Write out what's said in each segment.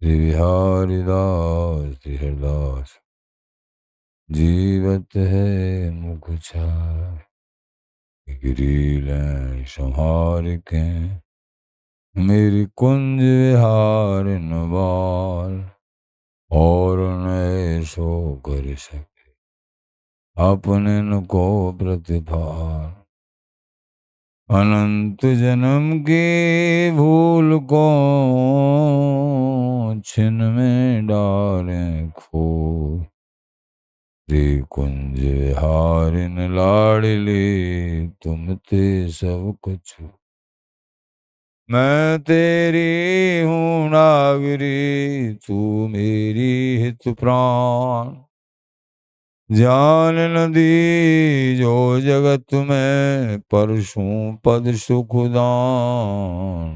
श्री बिहारी दास श्री हरदास जीवत है मुख छाय गिरीलें संहार के मेरी कुंज विहार बाल और न सो कर सके अपने न को प्रतिभार अनंत जन्म की भूल को छिन में डाले खो श्री कुंज विहारिन लाडली तुम ते सब कुछ मैं तेरी हूँ नागरी तू मेरी हित प्राण जान नदी जो जगत में परशुं पद सुखदान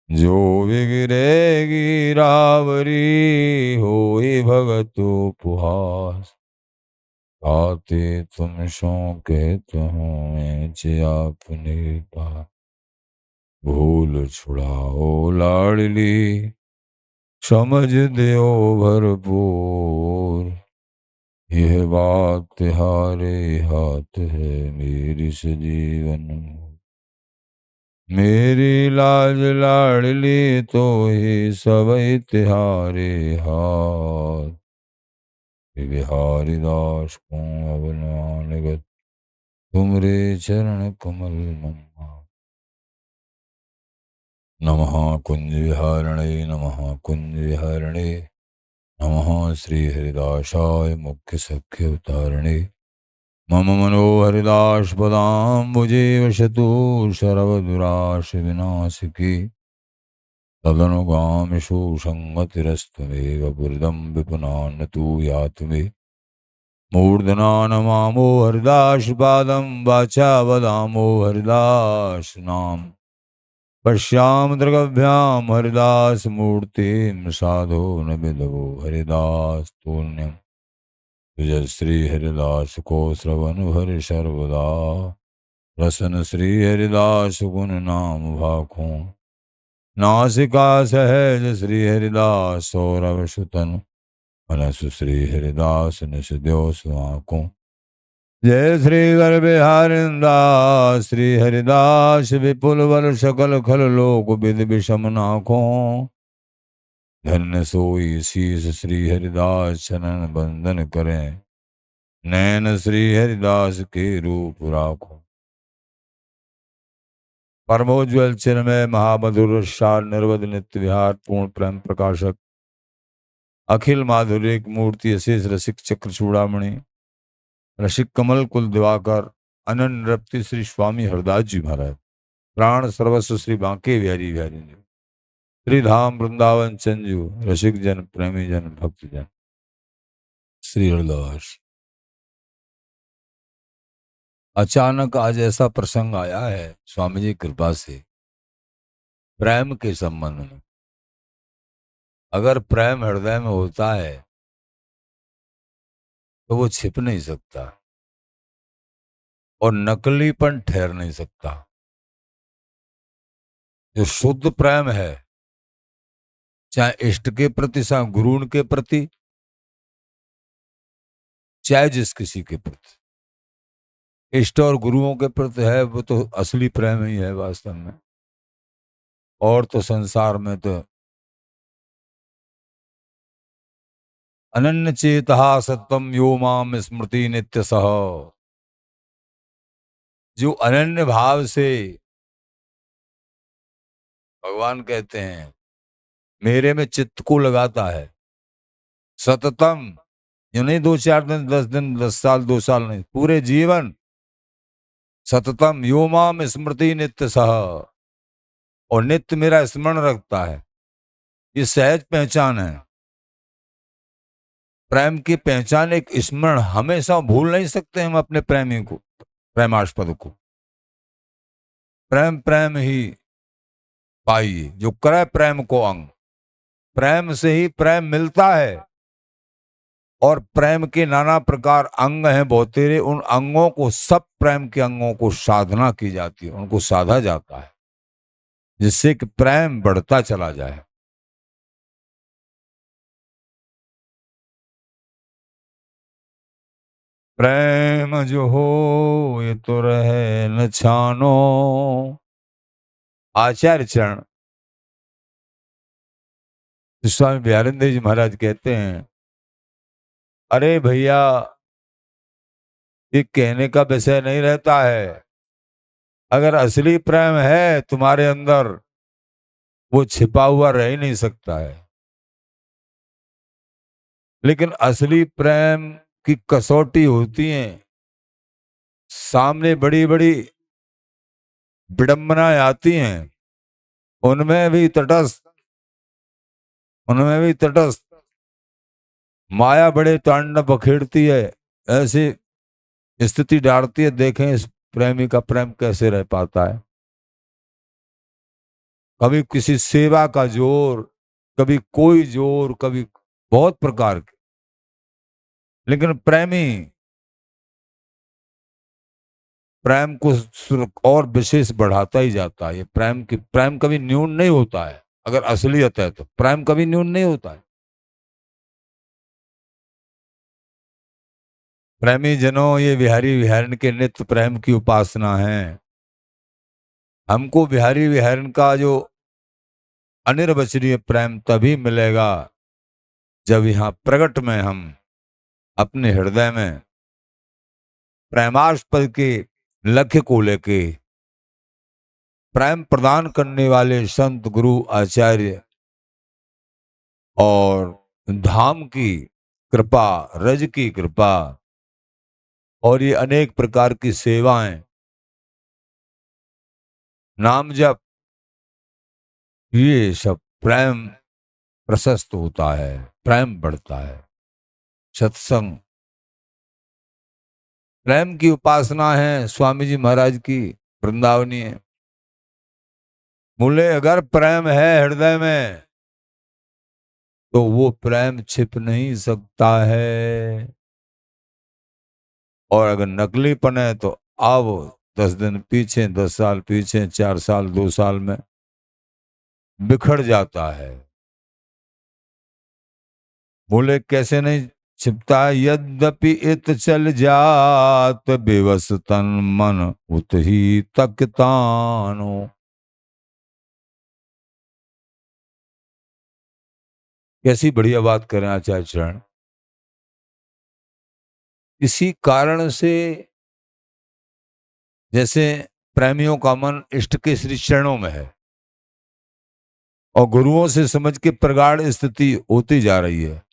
जो बिगड़ेगी रावरी होई भगत उपहास आते तुम सो कहते हो अपने पास भूल छुड़ाओ लाडली समझ दो भरपूर यह बात तुम्हारे हाथ है मेरी सजीवन मेरी लाज लाडली तो ही सबई तिहारे हाथ बिहारी दास को अवनानगत तुमरे चरण कमल मम्मा नमः कुंज विहारणे नमः कुंज विहारणे नमः श्री हरिदासाय मुख्य सख्य अवतारणे मम मनोहरिदास पदाम्बुजे वसतु सर्वदुराश विनाशिकी तदनुगामिषु संगतिरस्तमेव बुर्दं विपुनान्न तु यातु मे मूर्धना नमामो हरिदास पादं वाचा वदामो हरिदास नाम पश्याम दृगभ्याम हरिदास मूर्तिं साधो न विदवो हरिदास तुल्यं तुझ श्री हरिदास को श्रवण भर सर्वदा रसन श्री हरिदास गुण नाम भाखों नासिका सहज श्री हरिदास सौरभ सुतन मनसु श्री हरिदास निश द्यो आंखों जय श्री गर बिहारिंदास श्री हरिदास विपुल बल सकल खल लोक विद विषम नाखों धन्य सोई शीस श्री हरिदास चरण बंदन करें नैन श्री हरिदास के रूप राखो परमोज्वल चिन्मय महामधुर शाल निर्वध नित्य विहार पूर्ण प्रेम प्रकाशक अखिल माधुर्य मूर्ति अशेष रसिक चक्र चूड़ामणि रसिक कमल कुल दिवाकर अनन्य रप्ति श्री स्वामी हरदास जी महाराज प्राण सर्वस्व श्री बांके बिहारी बिहारी जी श्री धाम वृंदावन चंजू रसिक जन प्रेमी जन भक्त जन श्री हरदास। अचानक आज ऐसा प्रसंग आया है स्वामी जी कृपा से प्रेम के संबंध में। अगर प्रेम हृदय में होता है तो वो छिप नहीं सकता और नकलीपन ठहर नहीं सकता। जो शुद्ध प्रेम है चाहे इष्ट के प्रति चाहे गुरु के प्रति चाहे जिस किसी के प्रति इष्ट और गुरुओं के प्रति है वो तो असली प्रेम ही है वास्तव में। और तो संसार में तो अनन्य चेतहा सत्वम यो माम स्मृति नित्य सह जो अनन्य भाव से भगवान कहते हैं मेरे में चित्त को लगाता है सततम ये नहीं 2-4 दिन 10 दिन 10 साल 2 साल नहीं पूरे जीवन सततम यो माम स्मृति नित्य सह और नित्य मेरा स्मरण रखता है। ये सहज पहचान है प्रेम की पहचान एक स्मरण हमेशा भूल नहीं सकते हम अपने प्रेमी को प्रेमास्पद को। प्रेम प्रेम ही पाइए जो करे प्रेम को अंग प्रेम से ही प्रेम मिलता है और प्रेम के नाना प्रकार अंग हैं बहुतेरे उन अंगों को सब प्रेम के अंगों को साधना की जाती है उनको साधा जाता है जिससे कि प्रेम बढ़ता चला जाए। प्रेम जो हो ये तो रहे न छानो। आचार्य चरण स्वामी बिहारिंद्र जी महाराज कहते हैं, अरे भैया, ये कहने का विषय नहीं रहता है। अगर असली प्रेम है तुम्हारे अंदर, वो छिपा हुआ रह ही नहीं सकता है। लेकिन असली प्रेम की कसौटी होती है, सामने बड़ी बड़ी विडंबनाएं आती हैं, उनमें भी तटस्थ, उनमें भी तटस्थ माया बड़े तांडव बखेड़ती है। ऐसी स्थिति डालती है, देखें इस प्रेमी का प्रेम कैसे रह पाता है। कभी किसी सेवा का जोर, कभी कोई जोर, कभी बहुत प्रकार के। लेकिन प्रेमी प्रेम को और विशेष बढ़ाता ही जाता है। ये प्रेम कभी न्यून नहीं होता है। अगर असलियत है तो प्रेम कभी न्यून नहीं होता है। प्रेमी जनों, ये बिहारी विहारिन के नित्य प्रेम की उपासना है। हमको बिहारी विहारिन का जो अनिर्वचनीय प्रेम तभी मिलेगा जब यहाँ प्रगट में हम अपने हृदय में प्रेमास्पद के लक्ष्य को लेके प्रेम प्रदान करने वाले संत गुरु आचार्य और धाम की कृपा, रज की कृपा और ये अनेक प्रकार की सेवाएं, नाम जप, ये सब प्रेम प्रशस्त होता है, प्रेम बढ़ता है। सत्संग प्रेम की उपासना है स्वामी जी महाराज की वृंदावनी है। बोले अगर प्रेम है हृदय में तो वो प्रेम छिप नहीं सकता है। और अगर नकलीपन है तो आओ 10 दिन पीछे, 10 साल पीछे, 4 साल, 2 साल में बिखर जाता है। बोले कैसे नहीं छिपता, यद्यपि इत चल जात बेवस तन मन उत ही तक तानो। कैसी बढ़िया बात करें आचार्य चरण। इसी कारण से जैसे प्रेमियों का मन इष्ट के श्री चरणों में है और गुरुओं से समझ के प्रगाढ़ स्थिति होती जा रही है,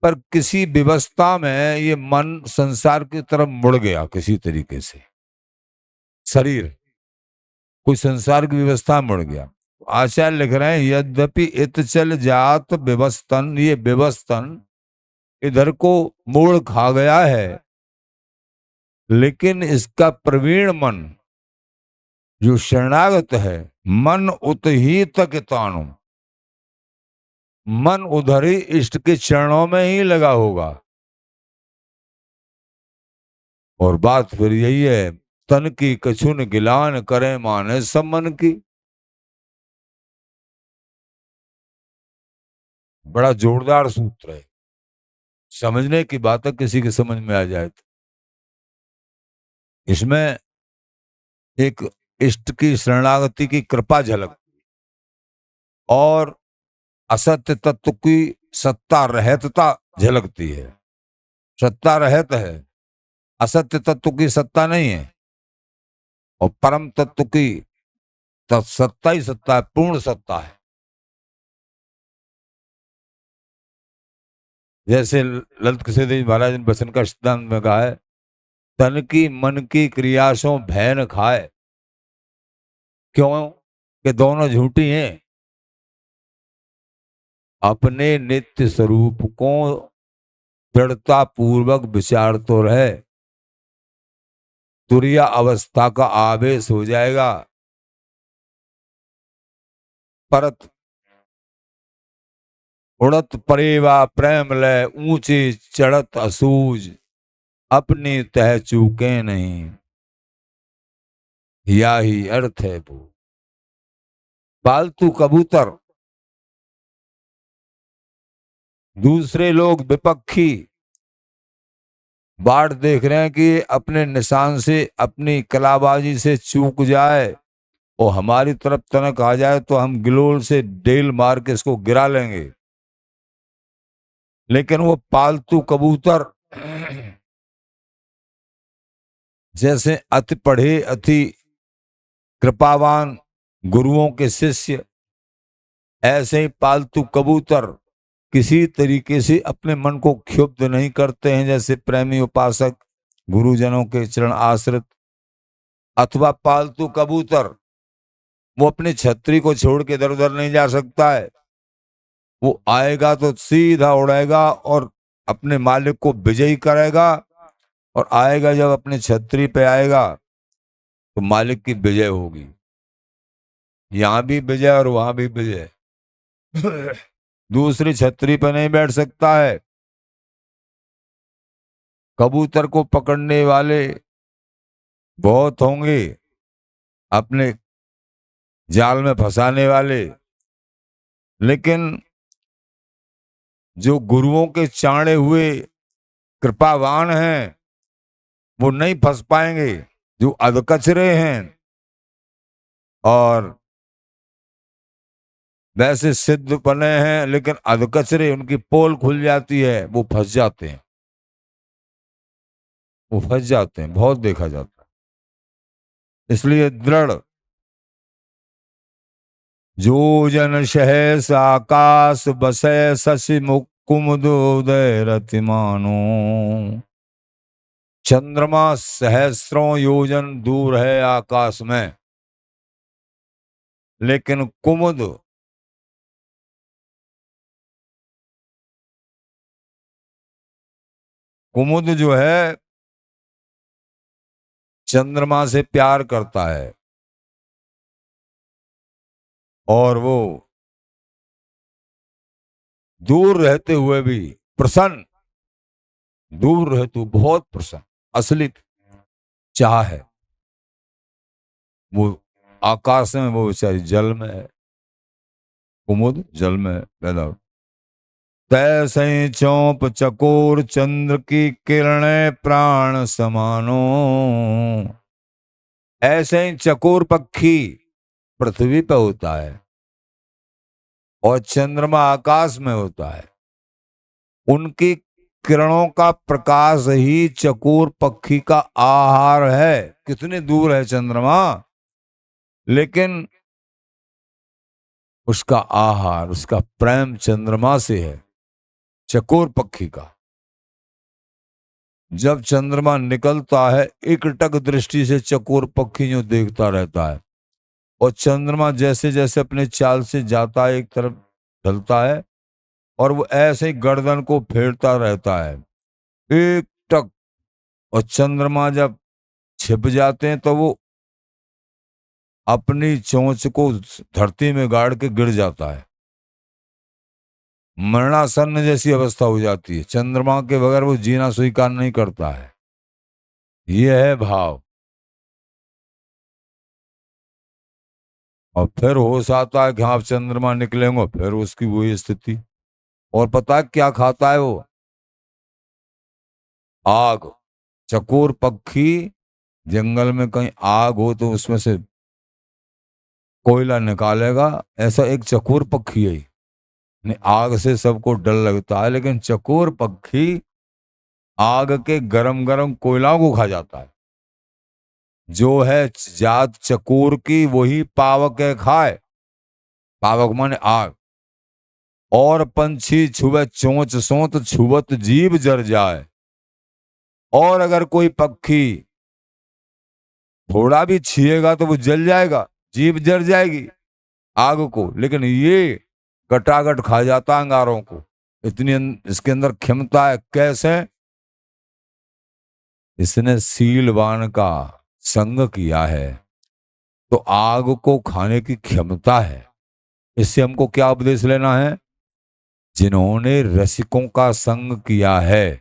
पर किसी विवस्था में ये मन संसार की तरफ मुड़ गया किसी तरीके से। शरीर कोई संसार की व्यवस्था मुड़ गया। आचार्य लिख रहे हैं, यद्यपि इत चल जात विवस्थन, ये विवस्थन इधर को मोड़ खा गया है, लेकिन इसका प्रवीण मन जो शरणागत है, मन उत ही तक तानु, मन उधर ही इष्ट के चरणों में ही लगा होगा। और बात फिर यही है, तन की कछुन गिलान करे माने सब मन की। बड़ा जोरदार सूत्र है, समझने की बात है, किसी के समझ में आ जाए तो। इसमें एक इष्ट की शरणागति की कृपा झलक और असत्य तत्व की सत्ता रहतता झलकती है। सत्ता रहत है, असत्य तत्व की सत्ता नहीं है। और परम तत्व की सत्ता ही सत्ता है, पूर्ण सत्ता है। जैसे ललित किशोर देव महाराज ने बचन का सिद्धांत में कहा है, तन की मन की क्रियासों भैन खाए। क्यों कि दोनों झूठी हैं। अपने नित्य स्वरूप को दृढ़ता पूर्वक विचार तो रहे, तुरीय अवस्था का आवेश हो जाएगा। परत उड़त परेवा प्रेम लय ऊंचे चढ़त असूज, अपनी तह चूके नहीं, या ही अर्थ है वो। पालतू कबूतर, दूसरे लोग विपक्षी बाट देख रहे हैं कि अपने निशान से, अपनी कलाबाजी से चूक जाए और हमारी तरफ तनक आ जाए तो हम गिलोल से डेल मार के इसको गिरा लेंगे। लेकिन वो पालतू कबूतर जैसे अति पढ़े, अति कृपावान गुरुओं के शिष्य, ऐसे ही पालतू कबूतर किसी तरीके से अपने मन को क्षुब्ध नहीं करते हैं, जैसे प्रेमी उपासक गुरुजनों के चरण आश्रित। अथवा पालतू कबूतर वो अपनी छतरी को छोड़ के इधर उधर नहीं जा सकता है, वो आएगा तो सीधा उड़ेगा और अपने मालिक को विजयी करेगा। और आएगा जब अपनी छतरी पे आएगा तो मालिक की विजय होगी, यहां भी विजय और वहां भी विजय। दूसरी छतरी पे नहीं बैठ सकता है। कबूतर को पकड़ने वाले बहुत होंगे, अपने जाल में फंसाने वाले, लेकिन जो गुरुओं के चाणे हुए कृपावान हैं वो नहीं फंस पाएंगे। जो अधकचरे हैं और वैसे सिद्ध बने हैं लेकिन अधकचरे, उनकी पोल खुल जाती है, वो फंस जाते हैं, वो फंस जाते हैं, बहुत देखा जाता है। इसलिए दृढ़ जो जन सहस आकाश बसे, शशि मुख कुमुद उदय रतिमानो। चंद्रमा सहस्रों योजन दूर है आकाश में, लेकिन कुमुद कुमुद जो है चंद्रमा से प्यार करता है और वो दूर रहते हुए भी प्रसन्न, दूर रहते हुए बहुत प्रसन्न, असली चाह है। वो आकाश में, वो बेचारी जल में है, कुमुद जल में है पैदा। तैसे चौप चकोर चंद्र की किरणें प्राण समानो। ऐसे ही चकोर पक्षी पृथ्वी पर होता है और चंद्रमा आकाश में होता है। उनकी किरणों का प्रकाश ही चकोर पक्षी का आहार है। कितने दूर है चंद्रमा, लेकिन उसका आहार, उसका प्रेम चंद्रमा से है, चकोर पक्षी का। जब चंद्रमा निकलता है एकटक दृष्टि से चकोर पक्षी जो देखता रहता है, और चंद्रमा जैसे जैसे अपने चाल से जाता है एक तरफ ढलता है और वो ऐसे ही गर्दन को फेरता रहता है एक टक। और चंद्रमा जब छिप जाते हैं तो वो अपनी चोंच को धरती में गाड़ के गिर जाता है, मरणासन्न जैसी अवस्था हो जाती है। चंद्रमा के बगैर वो जीना स्वीकार नहीं करता है। यह है भाव। और फिर होश आता है कि हाँ चंद्रमा निकलेंगे, फिर उसकी वही स्थिति। और पता है क्या खाता है वो? आग। चकोर पक्षी जंगल में कहीं आग हो तो उसमें से कोयला निकालेगा, ऐसा एक चकोर पक्षी है। नहीं, आग से सबको डर लगता है, लेकिन चकोर पक्षी आग के गरम गरम कोयलाओं को खा जाता है। जो है जात चकोर की वही पावक है खाए। पावक माने आग। और पंछी छुवे चोंच सोत, छुवत जीव जर जाए। और अगर कोई पक्षी थोड़ा भी छीएगा तो वो जल जाएगा, जीव जर जाएगी आग को। लेकिन ये गटागट खा जाता है अंगारों को। इतनी इसके अंदर क्षमता है। कैसे? इसने सीलवान का संग किया है तो आग को खाने की क्षमता है। इससे हमको क्या उपदेश लेना है? जिन्होंने रसिकों का संग किया है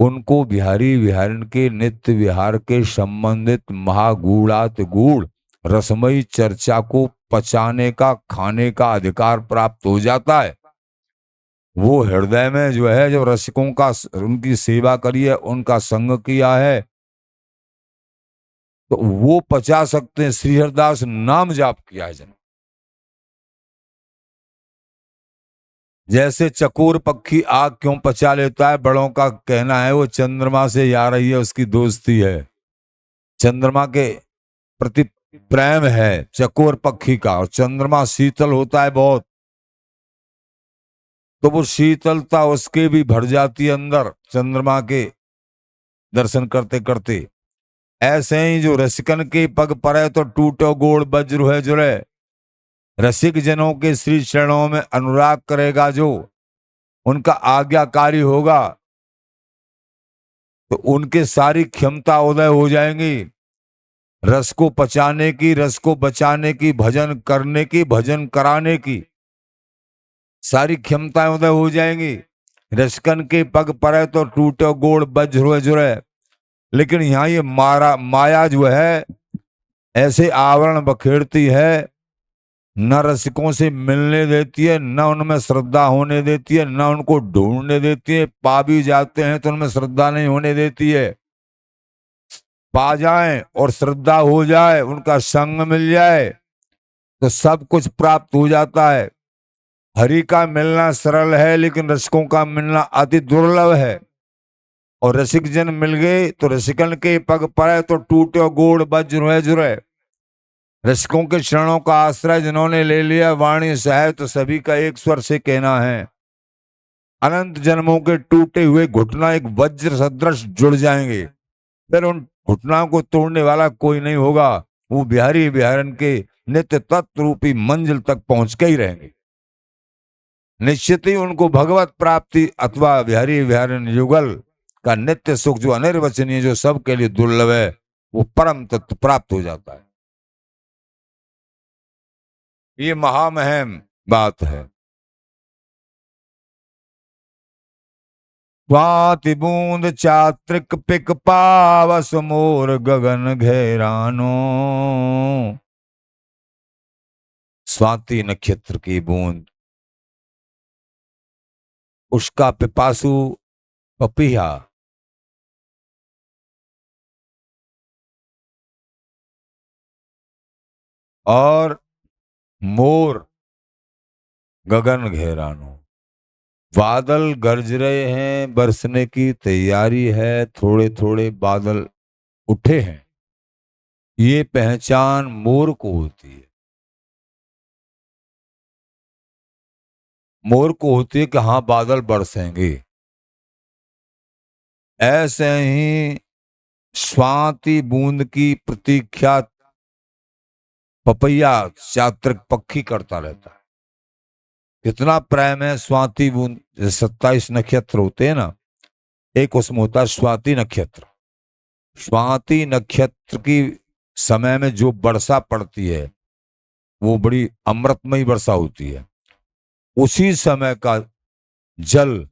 उनको बिहारी विहारन के नित्य विहार के संबंधित महागूढ़ात गूढ़ रसमयी चर्चा को पचाने का, खाने का अधिकार प्राप्त हो जाता है। वो हृदय में जो है, जब रसिकों का उनकी सेवा करी है, उनका संग किया है, तो वो पचा सकते हैं। श्री हरिदास नाम जाप किया है जन। जैसे चकोर पक्षी आग क्यों पचा लेता है, बड़ों का कहना है वो चंद्रमा से आ रही है, उसकी दोस्ती है, चंद्रमा के प्रति प्रेम है चकोर पक्षी का, और चंद्रमा शीतल होता है बहुत, तो वो शीतलता उसके भी भर जाती है अंदर चंद्रमा के दर्शन करते करते। ऐसे ही जो रसिकन के पग परे तो टूटो गोड़ वज्र है जुड़े, रसिक जनों के श्री चरणों में अनुराग करेगा जो, उनका आज्ञाकारी होगा, तो उनके सारी क्षमता उदय हो जाएंगी, रस को पचाने की, रस को बचाने की, भजन करने की, भजन कराने की सारी क्षमताएं उदय हो जाएंगी। रसिकन के पग परे तो टूटो गोड़ वज्र जुड़े, लेकिन यहाँ ये माया जो है ऐसे आवरण बखेरती है, न रसिकों से मिलने देती है, न उनमें श्रद्धा होने देती है, न उनको ढूंढने देती है। पा भी जाते हैं तो उनमें श्रद्धा नहीं होने देती है। पा जाए और श्रद्धा हो जाए, उनका संग मिल जाए, तो सब कुछ प्राप्त हो जाता है। हरि का मिलना सरल है, लेकिन रसिकों का मिलना अति दुर्लभ है। और रसिक जन मिल गए तो रसिकन के पग पड़े तो टूटे गोड़ वज्र जुड़े। रसिकों के चरणों का आश्रय जिन्होंने ले लिया, वाणी सह तो सभी का एक स्वर से कहना है, अनंत जन्मों के टूटे हुए घुटना एक वज्र सदृश जुड़ जाएंगे, फिर उन घुटनाओं को तोड़ने वाला कोई नहीं होगा। वो बिहारी बिहारन के नित्य तत्व रूपी मंजिल तक पहुंच के ही रहेंगे। निश्चित ही उनको भगवत प्राप्ति अथवा बिहारी बिहारन युगल का नित्य सुख जो अनिर्वचनीय, जो सबके लिए दुर्लभ है, वो परम तत्व प्राप्त हो जाता है। ये महामहिम बात है। स्वाति बूंद चात्रिक पिक पावस मोर गगन घेरानो। स्वाति नक्षत्र की बूंद, उसका पिपासु पपिया, और मोर गगन घेरानो। बादल गरज रहे हैं, बरसने की तैयारी है, थोड़े थोड़े बादल उठे हैं। ये पहचान मोर को होती है। मोर को होती है कि हाँ बादल बरसेंगे। ऐसे ही स्वाति बूंद की प्रतीक्षा पपैया चात्रिक पक्षी करता रहता है। कितना प्रेम है स्वाति बूंद। 27 नक्षत्र होते हैं ना, एक उसमें होता है स्वाति नक्षत्र। स्वाति नक्षत्र की समय में जो वर्षा पड़ती है वो बड़ी अमृतमयी वर्षा होती है। उसी समय का जल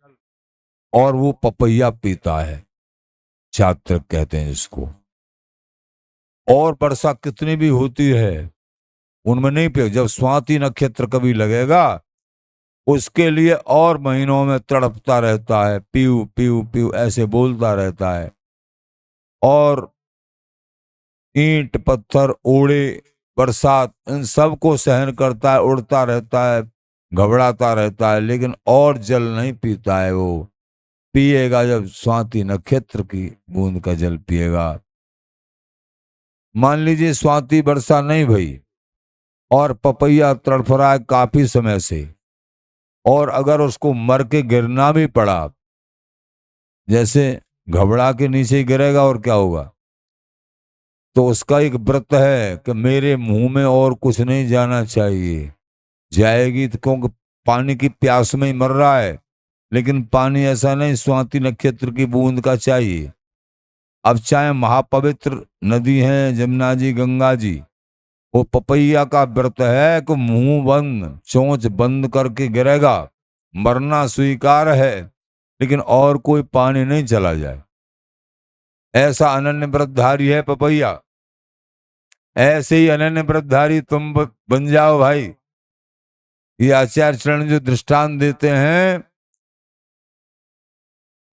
और वो पपैया पीता है, छात्र कहते हैं जिसको। और वर्षा कितनी भी होती है उनमें नहीं पिए। जब स्वाति नक्षत्र कभी लगेगा, उसके लिए और महीनों में तड़पता रहता है, पीऊ पीऊ पीऊ ऐसे बोलता रहता है। और ईंट पत्थर ओड़े बरसात इन सब को सहन करता है, उड़ता रहता है, घबराता रहता है, लेकिन और जल नहीं पीता है। वो पिएगा जब स्वाति नक्षत्र की बूंद का जल पिएगा। मान लीजिए स्वाति वर्षा नहीं भई और पपैया तड़फ रहा है काफी समय से, और अगर उसको मर के गिरना भी पड़ा, जैसे घबरा के नीचे गिरेगा और क्या होगा, तो उसका एक व्रत है कि मेरे मुंह में और कुछ नहीं जाना चाहिए। जाएगी तो क्योंकि पानी की प्यास में ही मर रहा है, लेकिन पानी ऐसा नहीं, स्वाति नक्षत्र की बूंद का चाहिए। अब चाहे महापवित्र नदी है जमुना जी, गंगा जी, वो पपैया का व्रत है कि मुंह बंद चोंच बंद करके गिरेगा, मरना स्वीकार है, लेकिन और कोई पानी नहीं चला जाए। ऐसा अनन्य व्रतधारी है पपैया। ऐसे ही अनन्य व्रतधारी तुम बन जाओ भाई। ये आचार्य चरण जो दृष्टांत देते हैं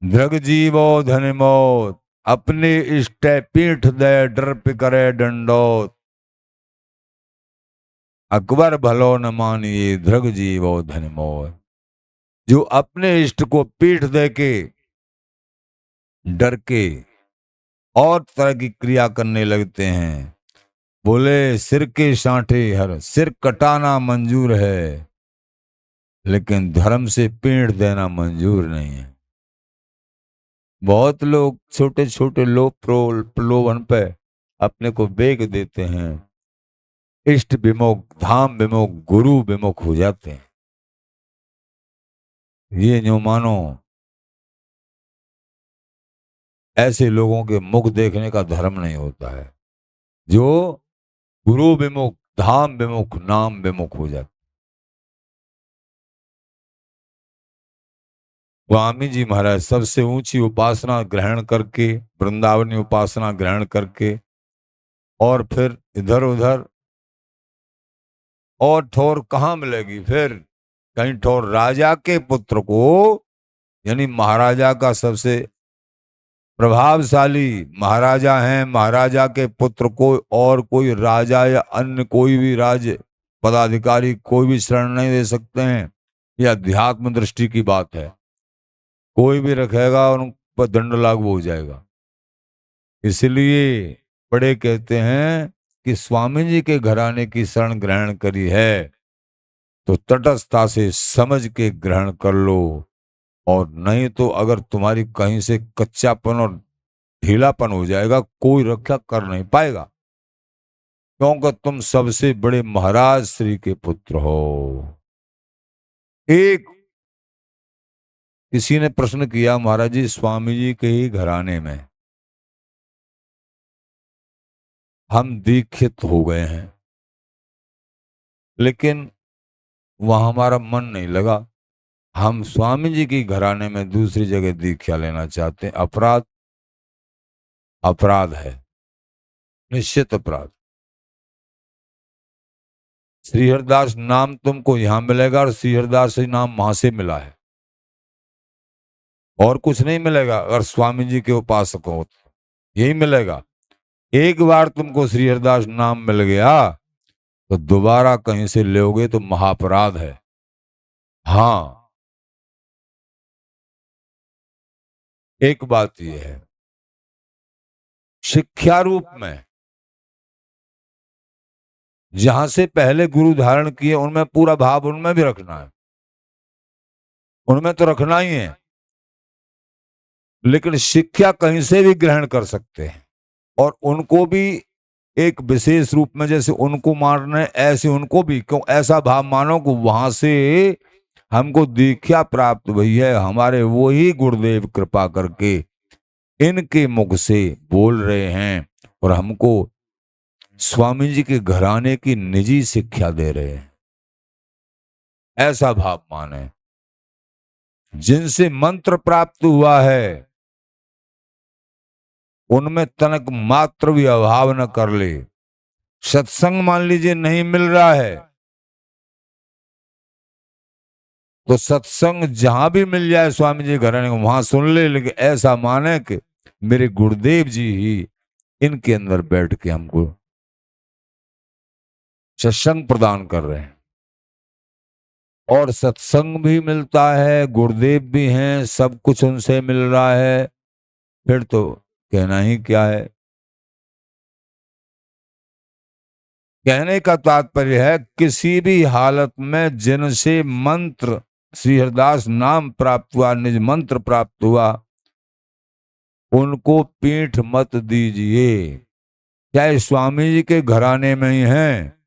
धृग जीवो धनिमोत, अपने इष्ट पीठ दे डर पे करे दंडोत। अकबर भलो न मानिए धृग जीवो धनिमोत। जो अपने इष्ट को पीठ दे के डर के और तरह की क्रिया करने लगते हैं, बोले सिर के साँठे हर सिर कटाना मंजूर है, लेकिन धर्म से पीठ देना मंजूर नहीं है। बहुत लोग छोटे छोटे लोभ प्रलोभन पे अपने को बेच देते हैं, इष्ट विमुख धाम विमुख गुरु विमुख हो जाते हैं। ये जो मानो ऐसे लोगों के मुख देखने का धर्म नहीं होता है, जो गुरु विमुख धाम विमुख नाम विमुख हो जाते। स्वामी जी महाराज सबसे ऊंची उपासना ग्रहण करके, वृंदावनी उपासना ग्रहण करके, और फिर इधर उधर और ठोर कहाँ मिलेगी फिर, कहीं ठोर राजा के पुत्र को, यानी महाराजा का सबसे प्रभावशाली महाराजा हैं, महाराजा के पुत्र को और कोई राजा या अन्य कोई भी राज्य पदाधिकारी कोई भी शरण नहीं दे सकते हैं। यह अध्यात्म दृष्टि की बात है। कोई भी रखेगा और उन पर दंड लागू हो जाएगा। इसलिए बड़े कहते हैं कि स्वामी जी के घराने की शरण ग्रहण करी है तो तटस्थता से समझ के ग्रहण कर लो, और नहीं तो अगर तुम्हारी कहीं से कच्चापन और ढीलापन हो जाएगा, कोई रक्षा कर नहीं पाएगा, क्योंकि तुम सबसे बड़े महाराज श्री के पुत्र हो। एक किसी ने प्रश्न किया, महाराज जी स्वामी जी के ही घराने में हम दीक्षित हो गए हैं, लेकिन वहां हमारा मन नहीं लगा, हम स्वामी जी की घराने में दूसरी जगह दीक्षा लेना चाहते हैं। अपराध? अपराध है, निश्चित अपराध। श्री हरिदास नाम तुमको यहां मिलेगा और श्री हरिदास नाम वहां से मिला है, और कुछ नहीं मिलेगा। अगर स्वामी जी के उपासक हो तो यही मिलेगा। एक बार तुमको श्री हरिदास नाम मिल गया तो दोबारा कहीं से लोगे तो महापराध है। हाँ, एक बात यह है, शिक्षा रूप में जहां से पहले गुरु धारण किए उनमें पूरा भाव उनमें भी रखना है, उनमें तो रखना ही है, लेकिन शिक्षा कहीं से भी ग्रहण कर सकते हैं, और उनको भी एक विशेष रूप में जैसे उनको मान रहे ऐसे उनको भी, क्यों ऐसा भाव मानो को वहां से हमको दीक्षा प्राप्त हुई है, हमारे वही गुरुदेव कृपा करके इनके मुख से बोल रहे हैं और हमको स्वामी जी के घराने की निजी शिक्षा दे रहे हैं, ऐसा भाव माने। जिनसे मंत्र प्राप्त हुआ है उनमें तनक मात्र भी अभाव न कर ले। सत्संग मान लीजिए नहीं मिल रहा है तो सत्संग जहां भी मिल जाए स्वामी जी घराने को वहां सुन ले, लेकिन ऐसा माने कि मेरे गुरुदेव जी ही इनके अंदर बैठ के हमको सत्संग प्रदान कर रहे हैं, और सत्संग भी मिलता है, गुरुदेव भी हैं, सब कुछ उनसे मिल रहा है, फिर तो कहना ही क्या है। कहने का तात्पर्य है किसी भी हालत में जिनसे मंत्र श्री हरिदास नाम प्राप्त हुआ, निज मंत्र प्राप्त हुआ, उनको पीठ मत दीजिए। चाहे स्वामी जी के घराने में ही हैं,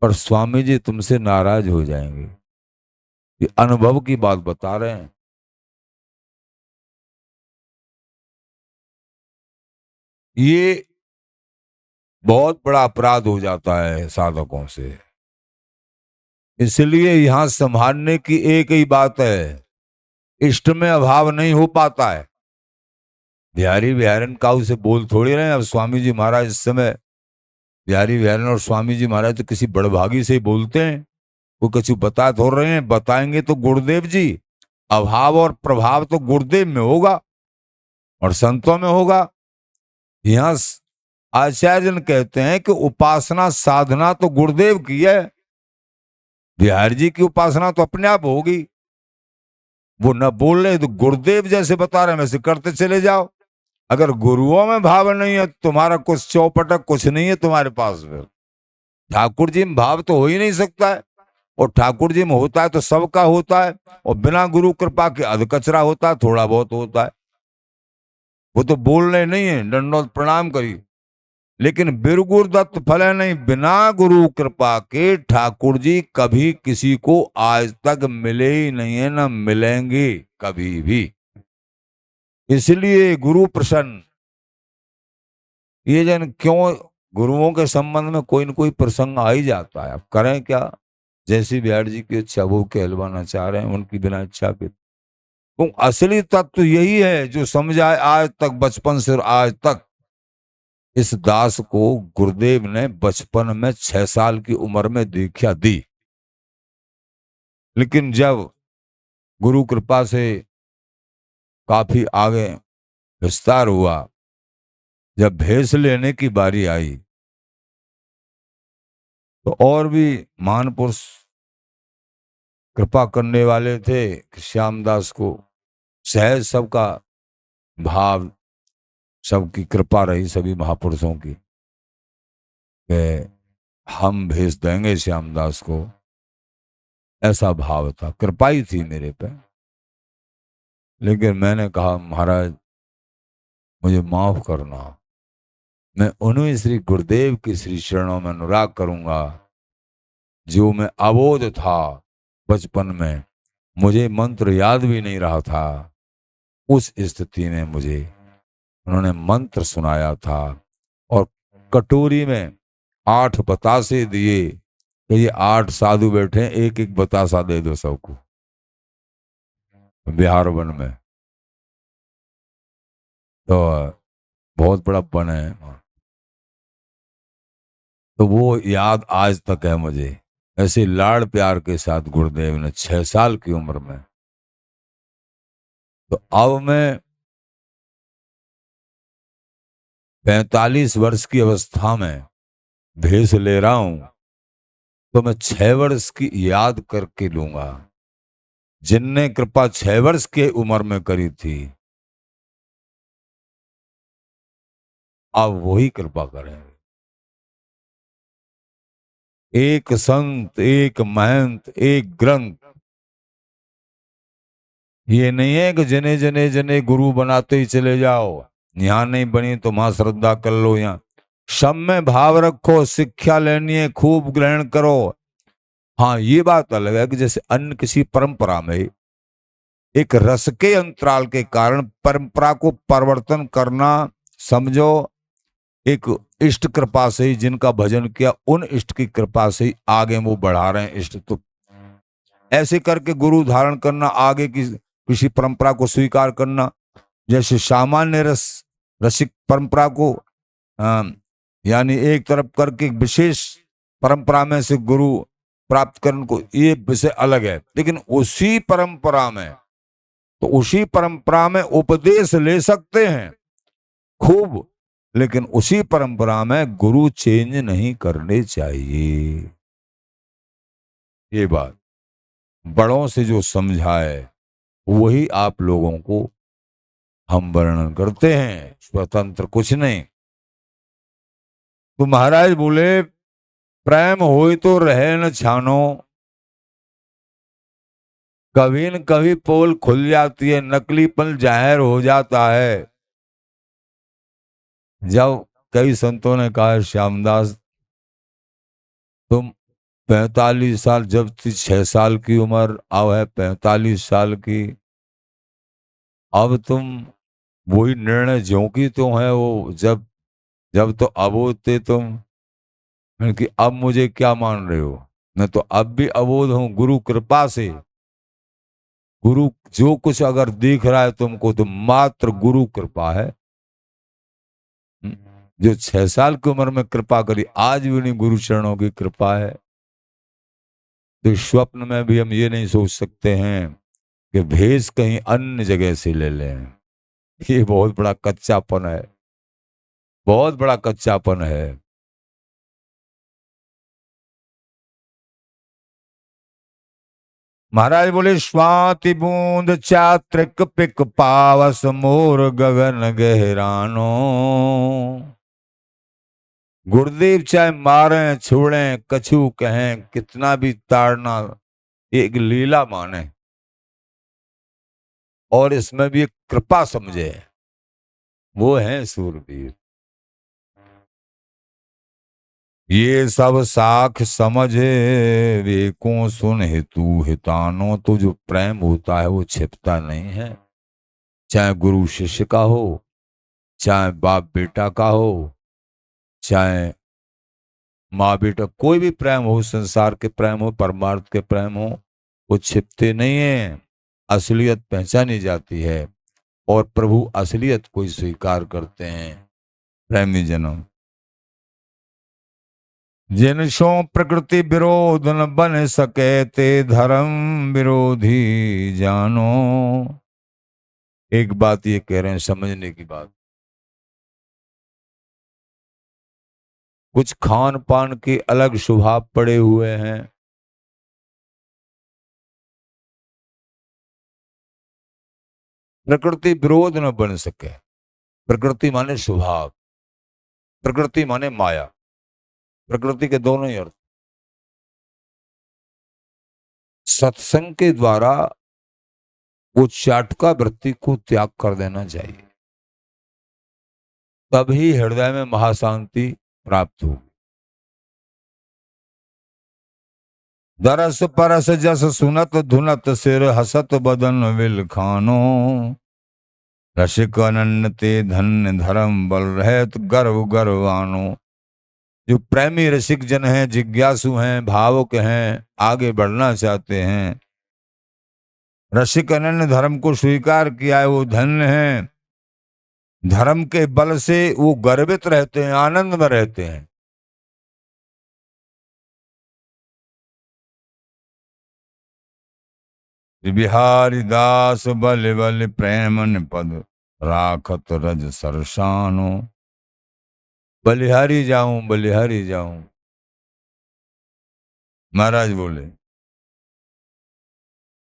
पर स्वामी जी तुमसे नाराज हो जाएंगे। ये अनुभव की बात बता रहे हैं। ये बहुत बड़ा अपराध हो जाता है साधकों से, इसलिए यहां संभालने की एक ही बात है, इष्ट में अभाव नहीं हो पाता है। बिहारी बिहारन काऊ से बोल थोड़ी रहे हैं। अब स्वामी जी महाराज इस समय बिहारी बिहारन और स्वामी जी महाराज तो किसी बड़भागी से ही बोलते हैं, वो कुछ बता थोड़ रहे हैं, बताएंगे तो गुरुदेव जी, अभाव और प्रभाव तो गुरुदेव में होगा और संतों में होगा। यहां आचार्य जन कहते हैं कि उपासना साधना तो गुरुदेव की है, बिहारी जी की उपासना तो अपने आप होगी। वो न बोल रहे तो गुरुदेव जैसे बता रहे हैं वैसे करते चले जाओ। अगर गुरुओं में भाव नहीं है तुम्हारा कुछ चौपटक कुछ नहीं है तुम्हारे पास में। ठाकुर जी में भाव तो हो ही नहीं सकता है, और ठाकुर जी में होता है तो सबका होता है, और बिना गुरु कृपा के अध कचरा होता है, थोड़ा बहुत होता है। वो तो बोल रहे नहीं है दंडोत प्रणाम करिए, लेकिन बिरगुर दत्त फले नहीं, बिना गुरु कृपा के ठाकुर जी कभी किसी को आज तक मिले ही नहीं है, ना मिलेंगे कभी भी। इसलिए गुरु प्रसन्न। ये जन क्यों गुरुओं के संबंध में कोई न कोई प्रसंग आ ही जाता है, अब करें क्या। जैसी बिहार जी की इच्छा वो कहलवाना चाह रहे हैं उनकी बिना इच्छा के। तो असली तत्व यही है जो समझाए आज तक, बचपन से आज तक। इस दास को गुरुदेव ने बचपन में 6 साल की उम्र में दीक्षा दी, लेकिन जब गुरु कृपा से काफी आगे विस्तार हुआ, जब भेष लेने की बारी आई, तो और भी महान पुरुष कृपा करने वाले थे कि श्यामदास को सहज सबका भाव, सबकी कृपा रही सभी महापुरुषों की कि हम भेज देंगे श्यामदास को। ऐसा भाव था, कृपा ही थी मेरे पे। लेकिन मैंने कहा महाराज मुझे माफ करना, मैं उन्हीं श्री गुरुदेव की श्री चरणों में अनुराग करूंगा जो मैं अबोध था बचपन में, मुझे मंत्र याद भी नहीं रहा था। उस स्थिति में मुझे उन्होंने मंत्र सुनाया था और कटोरी में 8 बतासे दिए कि ये 8 साधु बैठे हैं, एक एक बतासा दे दो सबको बिहार वन में। तो बहुत बड़ा वन है, तो वो याद आज तक है मुझे। ऐसे लाड़ प्यार के साथ गुरुदेव ने 6 साल की उम्र में। तो अब मैं 45 वर्ष की अवस्था में भेष ले रहा हूं, तो मैं 6 वर्ष की याद करके लूंगा जिनने कृपा 6 वर्ष के उम्र में करी थी। अब वही कृपा करेंगे। एक संत, एक महंत, एक ग्रंथ। ये नहीं है कि जने जने जने गुरु बनाते ही चले जाओ, यहां नहीं बनी तो वहां श्रद्धा कर लो। यहाँ सब में भाव रखो, शिक्षा लेनी है खूब ग्रहण करो। हाँ ये बात अलग है कि जैसे अन्य किसी परंपरा में एक रस के अंतराल के कारण परंपरा को परिवर्तन करना, समझो एक इष्ट कृपा से ही जिनका भजन किया उन इष्ट की कृपा से ही आगे वो बढ़ा रहे हैं इष्ट। तो ऐसे करके गुरु धारण करना, आगे की किसी परंपरा को स्वीकार करना, जैसे सामान्य रसिक परंपरा को यानी एक तरफ करके विशेष परंपरा में से गुरु प्राप्त करने को, ये विषय अलग है। लेकिन उसी परंपरा में, तो उसी परंपरा में उपदेश ले सकते हैं खूब, लेकिन उसी परंपरा में गुरु चेंज नहीं करने चाहिए। ये बात बड़ों से जो समझाए वही आप लोगों को हम वर्णन करते हैं, स्वतंत्र कुछ नहीं। तो महाराज बोले प्रेम होए तो रहे न छानो, कभी न कभी पोल खुल जाती है, नकलीपन जाहिर हो जाता है। जब कई संतों ने कहा श्यामदास तुम 45 साल, जब थी 6 साल की उम्र, अब है 45 साल की, अब तुम वही निर्णय ज्यों की तो है वो जब जब तो अबोध थे तुम, कि अब मुझे क्या मान रहे हो। मैं तो अब भी अबोध हूं गुरु कृपा से। गुरु जो कुछ अगर दिख रहा है तुमको तो मात्र गुरु कृपा है। जो 6 साल की उम्र में कृपा करी आज भी नहीं गुरु चरणों की कृपा है। तो स्वप्न में भी हम ये नहीं सोच सकते हैं कि भेष कहीं अन्य जगह से ले लें। ये बहुत बड़ा कच्चापन है, बहुत बड़ा कच्चापन है। महाराज बोले स्वाति बूंद चात्रिक पिक पावस मोर गगन गहरानो। गुरुदेव चाहे मारे छोड़े कछु कहें, कितना भी ताड़ना एक लीला माने और इसमें भी एक कृपा समझे, वो है सूरवीर। ये सब साख समझे वे को सुन हितु हितानो। तो जो प्रेम होता है वो छिपता नहीं है, चाहे गुरु शिष्य का हो, चाहे बाप बेटा का हो, चाहे माँ बेटा, कोई भी प्रेम हो, संसार के प्रेम हो, परमार्थ के प्रेम हो, वो छिपते नहीं है। असलियत पहचानी जाती है और प्रभु असलियत को ही स्वीकार करते हैं। प्रेमी जनों, जिनसो प्रकृति विरोध न बन सके ते धर्म विरोधी जानो। एक बात ये कह रहे हैं समझने की बात, कुछ खान पान के अलग स्वभाव पड़े हुए हैं। प्रकृति विरोध न बन सके। प्रकृति माने स्वभाव, प्रकृति माने माया। प्रकृति के दोनों ही अर्थ। सत्संग के द्वारा वो चाटका वृत्ति को त्याग कर देना चाहिए, तभी हृदय में महाशांति प्राप्त होगी। दरस परस जस सुनत धुनत सिर हसत बदन विल खानो। रसिक अनन्य ते धन्य धर्म बल रहत गर्व गर्वानो। जो प्रेमी रसिक जन हैं, जिज्ञासु हैं, भावुक हैं, आगे बढ़ना चाहते हैं, रसिक अनन्य धर्म को स्वीकार किया है, वो धन्य हैं। धर्म के बल से वो गर्वित रहते हैं, आनंद में रहते हैं। बिहारी दास बल बल प्रेमन पद राखत रज सरसानो। बलिहारी जाऊं, बलिहारी जाऊं। महाराज बोले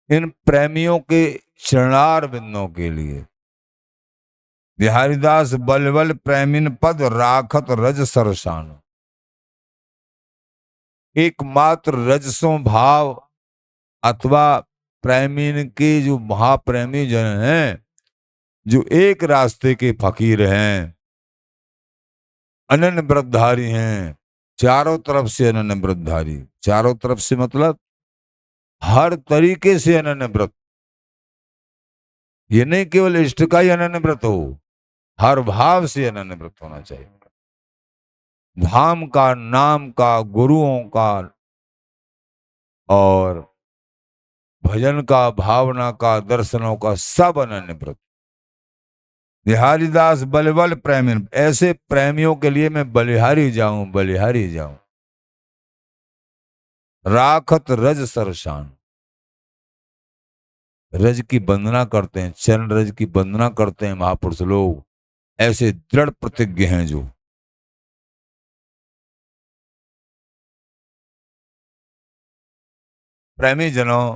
इन प्रेमियों के चरणार बिंदों के लिए बिहारीदास बलबल प्रेमिन पद राखत रज सरसानो। एकमात्र रजसों भाव अथवा प्रेमीन के जो महाप्रेमी जन हैं, जो एक रास्ते के फकीर हैं, अनन्य व्रतधारी हैं, चारों तरफ से अनन्य व्रतधारी। चारों तरफ से मतलब हर तरीके से अनन्य व्रत। ये नहीं केवल इष्ट का ही अनन्य व्रत हो, हर भाव से अनन्य व्रत होना चाहिए। धाम का, नाम का, गुरुओं का और भजन का, भावना का, दर्शनों का, सब अनन्य व्रत। बिहारीदास बलबल प्रेमी, ऐसे प्रेमियों के लिए मैं बलिहारी जाऊं, बलिहारी जाऊं। राखत रज सरसान, रज की वंदना करते हैं, चरण रज की वंदना करते हैं महापुरुष लोग। ऐसे दृढ़ प्रतिज्ञ हैं जो। प्रेमी जनों,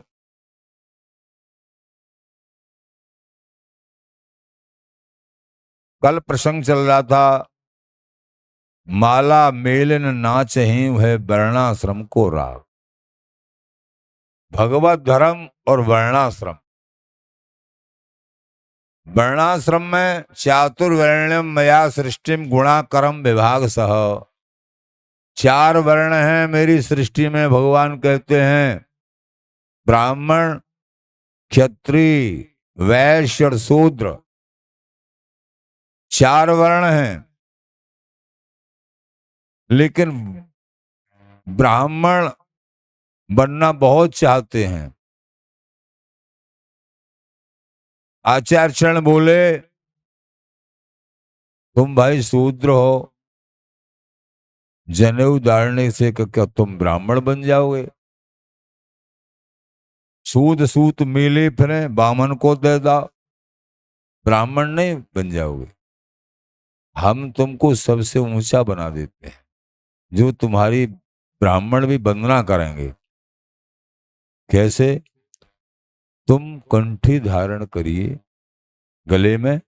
कल प्रसंग चल रहा था, माला मेलन नाचहीं वह वर्णाश्रम को राग। भगवत धर्म और वर्णाश्रम। वर्णाश्रम में चातुर्वर्ण्यम मया सृष्टिम गुणा कर्म विभाग सह। चार वर्ण हैं मेरी सृष्टि में, भगवान कहते हैं। ब्राह्मण, क्षत्रिय, वैश्य और शूद्र, चार वर्ण हैं। लेकिन ब्राह्मण बनना बहुत चाहते हैं। आचार्य चरण बोले तुम भाई शूद्र हो, जनेऊ डालने से क्या तुम ब्राह्मण बन जाओगे? सूद सूत मिले फिरे, बामन को दे दा, ब्राह्मण नहीं बन जाओगे। हम तुमको सबसे ऊंचा बना देते हैं, जो तुम्हारी ब्राह्मण भी वंदना करेंगे। कैसे? तुम कंठी धारण करिए गले में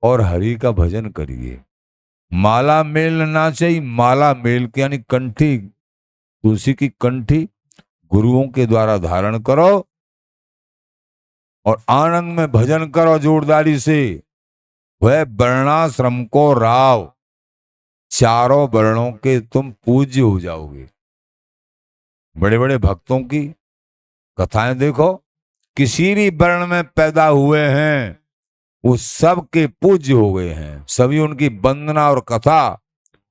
और हरि का भजन करिए। माला मेल ना चाहिए, माला मेल के यानी कंठी, तुलसी की कंठी गुरुओं के द्वारा धारण करो और आनंद में भजन करो जोरदारी से। वह वर्णाश्रम को राव, चारों वर्णों के तुम पूज्य हो जाओगे। बड़े बड़े भक्तों की कथाएं देखो, किसी भी वर्ण में पैदा हुए हैं वो सब के पूज्य हो गए हैं। सभी उनकी वंदना और कथा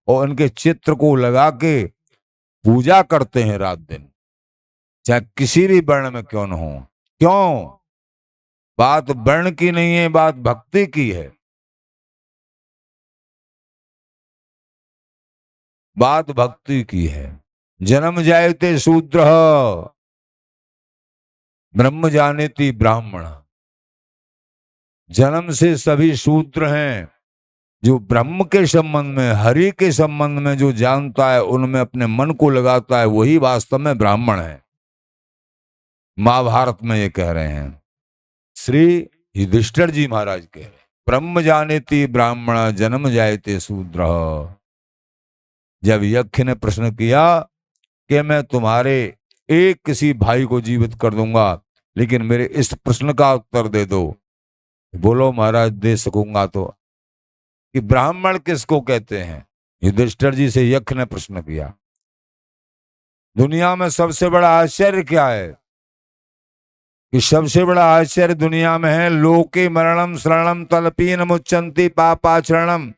और उनके चित्र को लगा के पूजा करते हैं रात दिन, चाहे किसी भी वर्ण में क्यों न हो। क्यों? बात वर्ण की नहीं है, बात भक्ति की है। बात भक्ति की है। जन्म जायते शूद्र ब्रह्म जानेति ब्राह्मण। जन्म से सभी शूद्र हैं। जो ब्रह्म के संबंध में, हरि के संबंध में जो जानता है, उनमें अपने मन को लगाता है, वही वास्तव में ब्राह्मण है। महाभारत में ये कह रहे हैं, श्री युधिष्ठिर जी महाराज कह रहे हैं, ब्रह्म जानेति ब्राह्मण जन्म जायते शूद्र। जब यक्ष ने प्रश्न किया कि मैं तुम्हारे एक किसी भाई को जीवित कर दूंगा, लेकिन मेरे इस प्रश्न का उत्तर दे दो। बोलो महाराज, दे सकूंगा तो। कि ब्राह्मण किसको कहते हैं? युधिष्ठिर जी से यक्ष ने प्रश्न किया। दुनिया में सबसे बड़ा आश्चर्य क्या है? कि सबसे बड़ा आश्चर्य दुनिया में है, लोके मरणम शरणम तलपीन मुच्चंती पापाचरणम।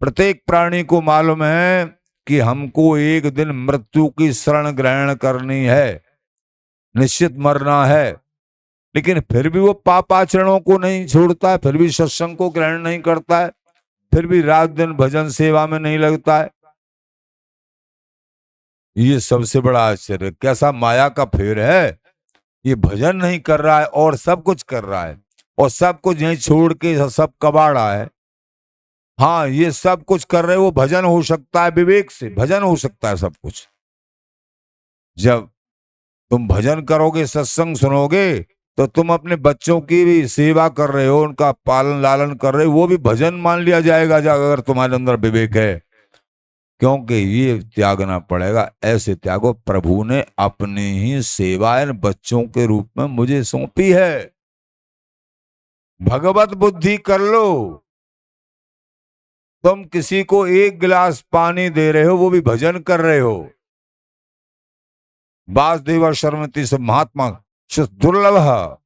प्रत्येक प्राणी को मालूम है कि हमको एक दिन मृत्यु की शरण ग्रहण करनी है, निश्चित मरना है, लेकिन फिर भी वो पापाचरणों को नहीं छोड़ता है, फिर भी सत्संग को ग्रहण नहीं करता है, फिर भी रात दिन भजन सेवा में नहीं लगता है। ये सबसे बड़ा आश्चर्य। कैसा माया का फेर है। ये भजन नहीं कर रहा है और सब कुछ कर रहा है, और सब कुछ यहीं छोड़ के सब कबाड़ा है। हाँ, ये सब कुछ कर रहे, वो भजन हो सकता है, विवेक से भजन हो सकता है सब कुछ। जब तुम भजन करोगे, सत्संग सुनोगे, तो तुम अपने बच्चों की भी सेवा कर रहे हो, उनका पालन लालन कर रहे हो, वो भी भजन मान लिया जाएगा अगर तुम्हारे अंदर विवेक है। क्योंकि ये त्यागना पड़ेगा। ऐसे त्यागो, प्रभु ने अपनी ही सेवा इन बच्चों के रूप में मुझे सौंपी है। भगवत बुद्धि कर लो। तुम किसी को एक गिलास पानी दे रहे हो, वो भी भजन कर रहे हो। वासुदेव शर्मति से महात्मा दुर्लभ।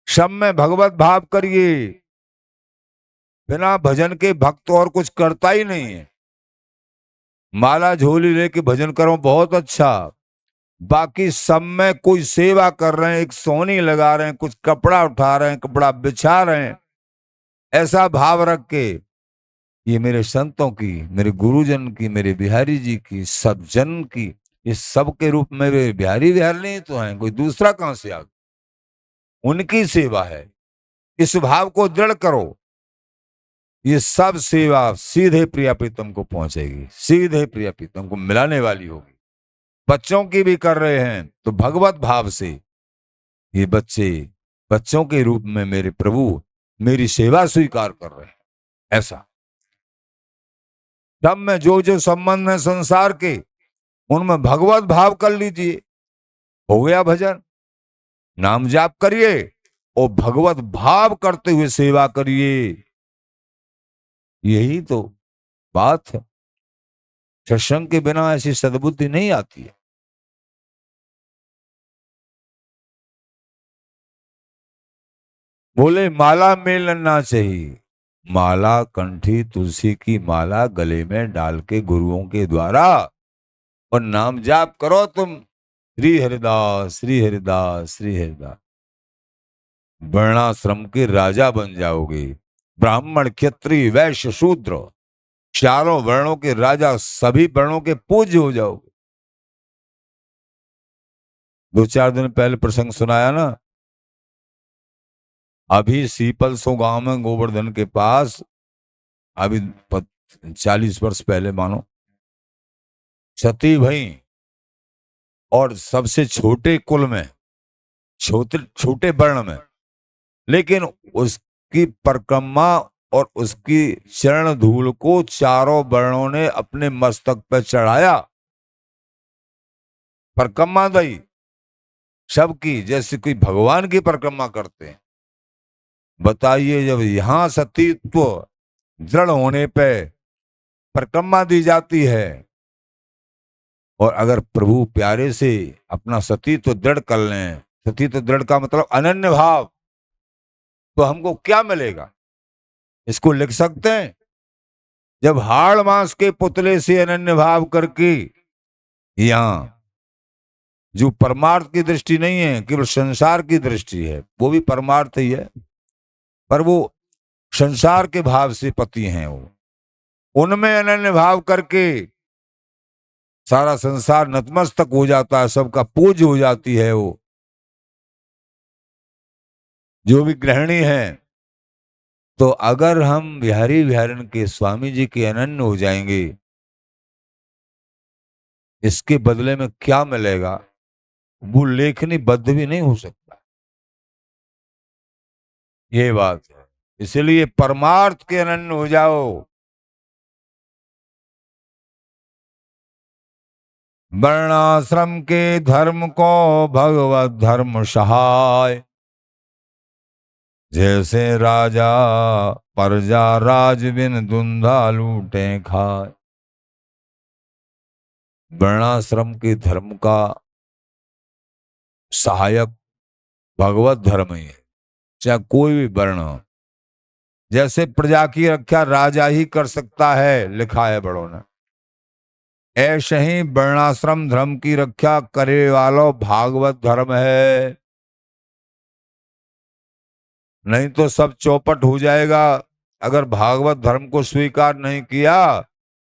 सब में भगवत भाव करिए। बिना भजन के भक्त और कुछ करता ही नहीं है। माला झोली लेके भजन करो, बहुत अच्छा। बाकी सब में कोई सेवा कर रहे हैं, एक सोनी लगा रहे हैं, कुछ कपड़ा उठा रहे हैं, कपड़ा बिछा रहे हैं, ऐसा भाव रख के, ये मेरे संतों की, मेरे गुरुजन की, मेरे बिहारी जी की, सब जन की, ये सब के रूप में वे बिहारी नहीं तो हैं, कोई दूसरा कहां से आ गया? उनकी सेवा है। इस भाव को दृढ़ करो। ये सब सेवा सीधे प्रिया प्रीतम को पहुंचेगी, सीधे प्रिया प्रीतम को मिलाने वाली होगी। बच्चों की भी कर रहे हैं तो भगवत भाव से, ये बच्चे बच्चों के रूप में मेरे प्रभु मेरी सेवा स्वीकार कर रहे हैं। ऐसा सब में जो जो संबंध है संसार के, उनमें भगवत भाव कर लीजिए, हो गया भजन। नाम जाप करिए और भगवत भाव करते हुए सेवा करिए। यही तो बात है। सत्संग के बिना ऐसी सद्बुद्धि नहीं आती है। बोले माला मिलना चाहिए। माला कंठी तुलसी की माला गले में डाल के गुरुओं के द्वारा और नाम जाप करो तुम, श्री हरिदास श्री हरिदास श्री हरिदास। वर्णाश्रम के राजा बन जाओगे। ब्राह्मण क्षत्रिय वैश्य शूद्र, चारों वर्णों के राजा, सभी वर्णों के पूज्य हो जाओगे। 2-4 दिन पहले प्रसंग सुनाया ना। अभी सीपलसो गांव में गोवर्धन के पास, अभी 40 वर्ष पहले मानो, सती भई, और सबसे छोटे कुल में, छोटे छोटे वर्ण में, लेकिन उसकी परिक्रमा और उसकी चरण धूल को चारों वर्णों ने अपने मस्तक पर चढ़ाया। परिक्रमा दई सबकी, जैसे कोई भगवान की परिक्रमा करते हैं। बताइए, जब यहां सतीत्व दृढ़ होने पे परिक्रमा दी जाती है, और अगर प्रभु प्यारे से अपना सतीत्व दृढ़ कर लें, सतीत्व दृढ़ का मतलब अनन्य भाव, तो हमको क्या मिलेगा? इसको लिख सकते हैं, जब हाड़ मांस के पुतले से अनन्य भाव करके, यहां जो परमार्थ की दृष्टि नहीं है, केवल संसार की दृष्टि है, वो भी परमार्थ ही है, पर वो संसार के भाव से पति हैं, वो उनमें अनन्य भाव करके सारा संसार नतमस्तक हो जाता है, सबका पूज हो जाती है। वो जो भी गृहिणी है, तो अगर हम बिहारी बिहारन के स्वामी जी के अनन्य हो जाएंगे, इसके बदले में क्या मिलेगा वो लेखनी बद्ध भी नहीं हो सकता। ये बात है, इसलिए परमार्थ के अनन्य हो जाओ। वर्णाश्रम के धर्म को भगवत धर्म सहाय, जैसे राजा प्रजा राज बिन दुंधा लूटे खाए। वर्णाश्रम के धर्म का सहायक भगवत धर्म ही है, चाहे कोई भी वर्ण हो। जैसे प्रजा की रक्षा राजा ही कर सकता है, लिखा है बड़ों ने, ऐसे ही वर्णाश्रम धर्म की रक्षा करे वालों भागवत धर्म है। नहीं तो सब चौपट हो जाएगा। अगर भागवत धर्म को स्वीकार नहीं किया,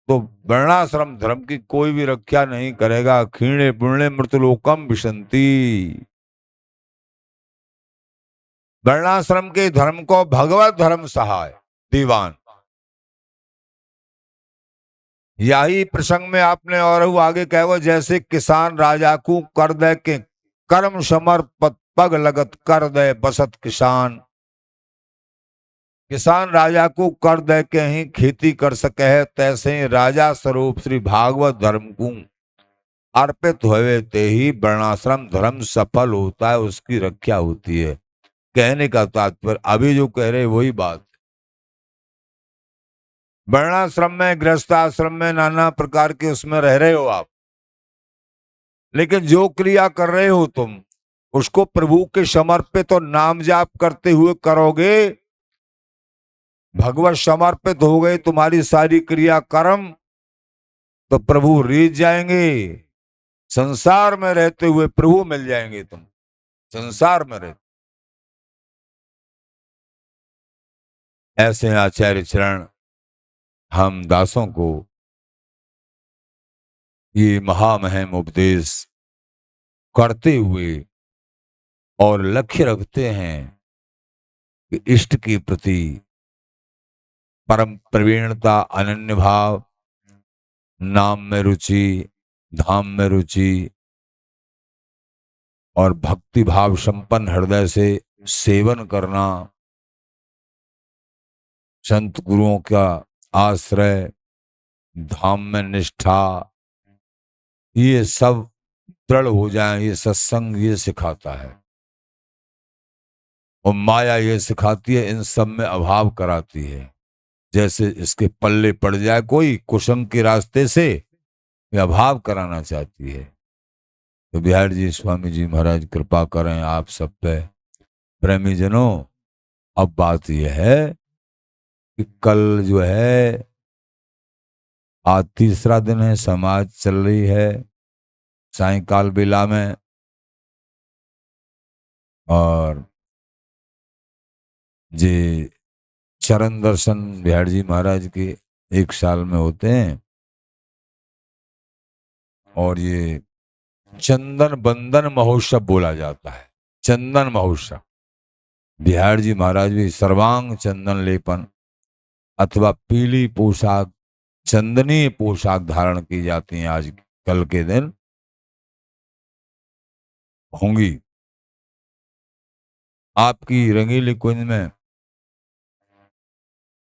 तो वर्णाश्रम धर्म की कोई भी रक्षा नहीं करेगा। क्षीणे पुण्य मृतलोकम विशंति। वर्णाश्रम के धर्म को भगवत धर्म सहाय दीवान। यही प्रसंग में आपने और आगे कहो, जैसे किसान राजा को कर दे के कर्म समर्पत पग लगत कर दे बसत किसान। किसान राजा को कर दे के ही खेती कर सके है, तैसे ही राजा स्वरूप श्री भागवत धर्म को अर्पित हुए ते ही वर्णाश्रम धर्म सफल होता है, उसकी रक्षा होती है। कहने का तात्पर्य अभी जो कह रहे वही बात। वर्णाश्रम में, गृहस्थ आश्रम में नाना प्रकार के उसमें रह रहे हो आप, लेकिन जो क्रिया कर रहे हो तुम उसको प्रभु के समर्पित और नाम जाप करते हुए करोगे। भगवत समर्पित हो गए तुम्हारी सारी क्रिया कर्म, तो प्रभु रीझ जाएंगे। संसार में रहते हुए प्रभु मिल जाएंगे तुम, संसार में रहते। ऐसे आचार्य चरण हम दासों को ये महामहिम उपदेश करते हुए और लक्ष्य रखते हैं कि इष्ट के प्रति परम प्रवीणता, अनन्य भाव, नाम में रुचि, धाम में रुचि और भक्ति भाव संपन्न हृदय से सेवन करना, संत गुरुओं का आश्रय, धाम में निष्ठा, ये सब दृढ़ हो जाए। ये सत्संग ये सिखाता है, और माया ये सिखाती है, इन सब में अभाव कराती है। जैसे इसके पल्ले पड़ जाए कोई कुसंग के रास्ते से, ये अभाव कराना चाहती है। तो बिहार जी स्वामी जी महाराज कृपा करें आप सब पे। प्रेमी जनों, अब बात यह है कि कल जो है, आज तीसरा दिन है, समाज चल रही है सायंकाल बेला में, और जी चरण दर्शन बिहार जी महाराज के 1 साल में होते हैं। और ये चंदन बंदन महोत्सव बोला जाता है। चंदन महोत्सव। बिहार जी महाराज भी सर्वांग चंदन लेपन अथवा पीली पोशाक, चंदनी पोशाक धारण की जाती है आज कल के दिन होंगी। आपकी रंगीली कुंज में